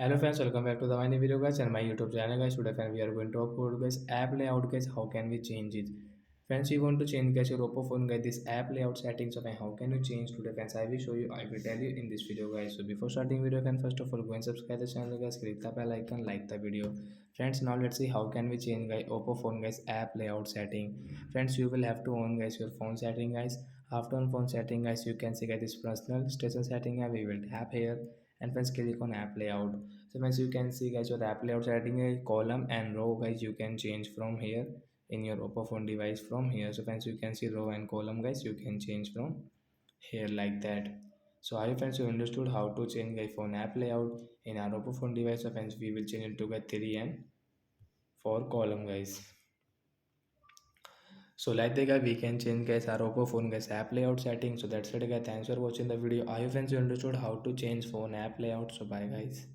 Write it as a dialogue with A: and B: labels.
A: Hello friends, welcome back to the my new video guys and my YouTube channel guys. Today friends, we are going to talk about guys app layout guys. How can we change it? Friends, you want to change guys your Oppo phone guys this app layout settings of how can you change today friends? I will show you. I will tell you in this video guys. So before starting video friends, first of all go and subscribe the channel guys. Click the bell icon, like the video. Friends, now let's see how can we change guys Oppo phone guys app layout setting. Friends, you will have to on guys your phone setting guys. After on phone setting guys, you can see guys this personal station setting. We will tap here and friends click on app layout. So friends, you can see guys your app layout setting a column and row guys you can change from here in your Oppo phone device from here. So friends, you can see row and column guys you can change from here like that. So I hope friends you understood how to change guys phone app layout in our Oppo phone device. So friends, we will change it to get 3 and 4 column guys. So like the guy we can change guys our Oppo phone guys app layout setting. So that's it guys, thanks for watching the video. I hope friends you understood how to change phone app layout. So bye guys.